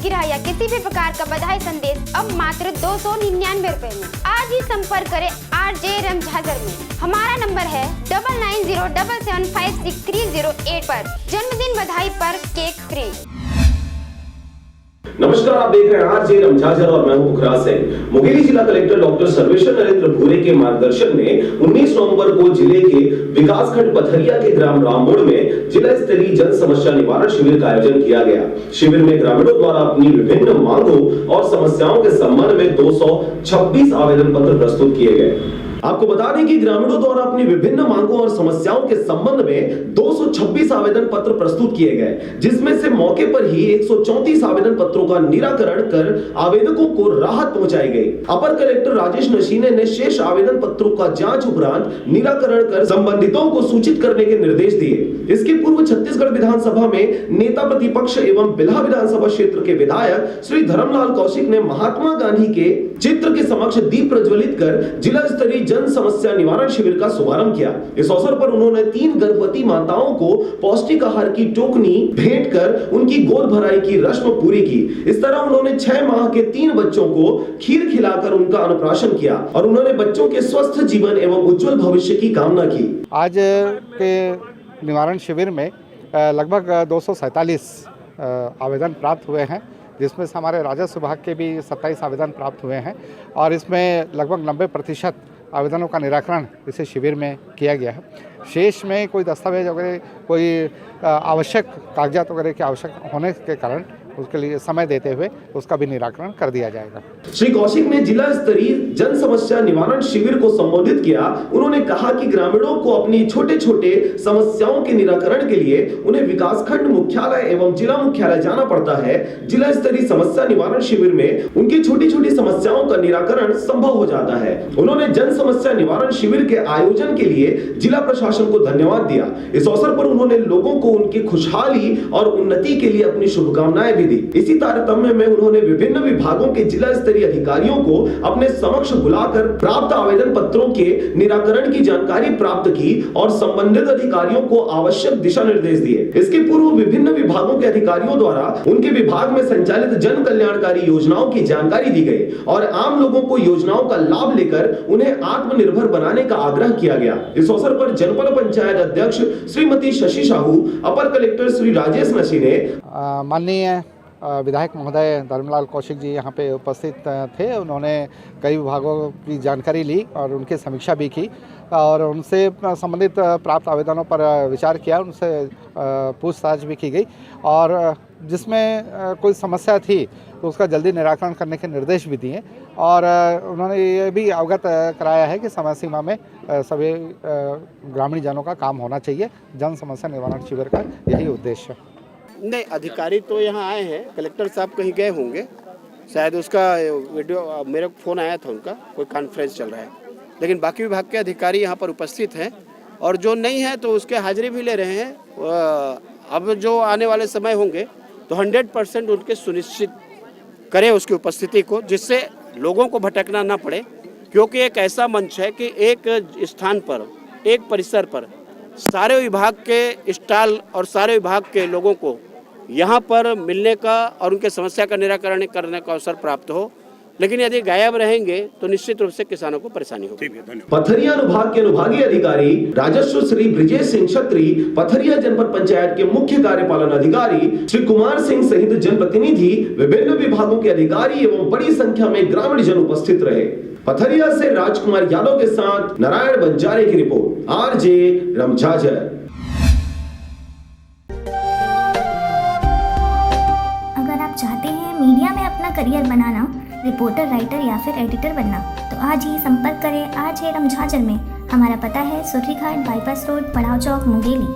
सालगिरह या किसी भी प्रकार का बधाई संदेश अब मात्र 299 रुपए में। आज ही संपर्क करें RJ रमझाजर में। हमारा नंबर है 9907756308 पर। जन्मदिन बधाई पर केक फ्री। नमस्कार, आप देख रहे हैं RJ रमझाजर और मैं हूं पुखराज से। मुंगेली जिला कलेक्टर डॉक्टर सर्वेश्वर नरेंद्र भूरे के मार्गदर्शन में 19 नवंबर को जिले के विकासखंड पथरिया के ग्राम रामपुर में जिला स्तरीय जन समस्या निवारण शिविर का आयोजन किया गया। शिविर में ग्रामीणों द्वारा अपनी विभिन्न मांगों और समस्याओं के संबंध में 226 आवेदन पत्र प्रस्तुत किए गए। आपको बता दें कि ग्रामीणों द्वारा अपनी विभिन्न मांगों और समस्याओं के संबंध में 226 आवेदन पत्र प्रस्तुत किए गए, जिसमें से मौके पर ही 134 आवेदन पत्रों का निराकरण कर आवेदकों को राहत पहुंचाई गई। अपर कलेक्टर राजेश नशीने ने शेष आवेदन पत्रों का जांच उपरांत निराकरण कर संबंधितों को सूचित करने के निर्देश दिए। इसके पूर्व छत्तीसगढ़ विधानसभा में नेता प्रतिपक्ष एवं बिल्हा विधानसभा क्षेत्र के विधायक श्री धर्मलाल कौशिक ने महात्मा गांधी के चित्र के समक्ष दीप प्रज्वलित कर जिला स्तरीय जन समस्या निवारण शिविर का शुभारंभ किया। इस अवसर पर उन्होंने 3 गर्भवती माताओं को पौष्टिक आहार की टोकनी भेंट कर उनकी गोद भराई की रस्म पूरी की। इस तरह उन्होंने 6 माह के 3 बच्चों को खीर खिलाकर उनका अन्नप्राशन किया और उन्होंने बच्चों के स्वस्थ जीवन एवं उज्जवल भविष्य की कामना की। आज के निवारण शिविर में लगभग 247 आवेदन प्राप्त हुए हैं, जिसमें से हमारे राजस्व विभाग के भी 27 आवेदन प्राप्त हुए हैं और इसमें लगभग 90% आवेदनों का निराकरण इस शिविर में किया गया है। शेष में कोई दस्तावेज वगैरह, कोई आवश्यक कागजात वगैरह के आवश्यक होने के कारण उसके लिए समय देते हुए उसका भी निराकरण कर दिया जाएगा। श्री कौशिक ने जिला स्तरीय जन समस्या निवारण शिविर को संबोधित किया। उन्होंने कहा कि ग्रामीणों को अपनी छोटे छोटे समस्याओं के निराकरण के लिए उन्हें विकासखंड मुख्यालय एवं जिला मुख्यालय जाना पड़ता है। जिला स्तरीय समस्या निवारण शिविर में उनकी छोटी छोटी समस्याओं का निराकरण संभव हो जाता है। उन्होंने जन समस्या निवारण शिविर के आयोजन के लिए जिला प्रशासन को धन्यवाद दिया। इस अवसर पर उन्होंने लोगों को उनकी खुशहाली और उन्नति के लिए अपनी शुभकामनाएं दी। इसी तारतम्य में उन्होंने विभिन्न विभागों के जिला स्तरीय अधिकारियों को अपने समक्ष बुलाकर प्राप्त आवेदन पत्रों के निराकरण की जानकारी प्राप्त की और संबंधित अधिकारियों को आवश्यक दिशा निर्देश दिए। इसके पूर्व विभिन्न विभागों के अधिकारियों द्वारा उनके विभाग में संचालित जन कल्याणकारी योजनाओं की जानकारी दी गई और आम लोगों को योजनाओं का लाभ लेकर उन्हें आत्मनिर्भर बनाने का आग्रह किया गया। इस अवसर पर जनपद पंचायत अध्यक्ष श्रीमती शशि साहू, अपर कलेक्टर श्री राजेश नशीने, माननीय विधायक महोदय धर्मलाल कौशिक जी यहाँ पे उपस्थित थे। उन्होंने कई विभागों की जानकारी ली और उनकी समीक्षा भी की और उनसे संबंधित प्राप्त आवेदनों पर विचार किया, उनसे पूछताछ भी की गई और जिसमें कोई समस्या थी तो उसका जल्दी निराकरण करने के निर्देश भी दिए और उन्होंने ये भी अवगत कराया है कि समय सीमा में सभी ग्रामीण जनों का काम होना चाहिए। जन समस्या निवारण शिविर का यही उद्देश्य है। नहीं, अधिकारी तो यहाँ आए हैं, कलेक्टर साहब कहीं गए होंगे, शायद उसका वीडियो मेरे को फ़ोन आया था, उनका कोई कॉन्फ्रेंस चल रहा है, लेकिन बाकी विभाग के अधिकारी यहाँ पर उपस्थित हैं और जो नहीं है तो उसके हाजिरी भी ले रहे हैं। अब जो आने वाले समय होंगे तो 100% उनके सुनिश्चित करें उसकी उपस्थिति को, जिससे लोगों को भटकना ना पड़े, क्योंकि एक ऐसा मंच है कि एक स्थान पर, एक परिसर पर सारे विभाग के स्टॉल और सारे विभाग के लोगों को यहाँ पर मिलने का और उनके समस्या का निराकरण करने का अवसर प्राप्त हो, लेकिन यदि गायब रहेंगे तो निश्चित रूप से किसानों को परेशानी होगी। पथरिया अनुभाग के अनुभागीय अधिकारी राजस्व श्री ब्रिजेश सिंह छत्री, पथरिया जनपद पंचायत के मुख्य कार्यपालन अधिकारी श्री कुमार सिंह सहित जनप्रतिनिधि, विभिन्न विभागों के अधिकारी एवं बड़ी संख्या में ग्रामीण जन उपस्थित रहे। पथरिया से राजकुमार यादव के साथ नारायण बंजारे की रिपोर्ट, RJ रमझाजर। अगर आप चाहते हैं मीडिया में अपना करियर बनाना, रिपोर्टर, राइटर या फिर एडिटर बनना, तो आज ही संपर्क करें RJ रमझाजर में। हमारा पता है सुर्रीघाट बाईपास रोड, पड़ाव चौक, मुंगेली।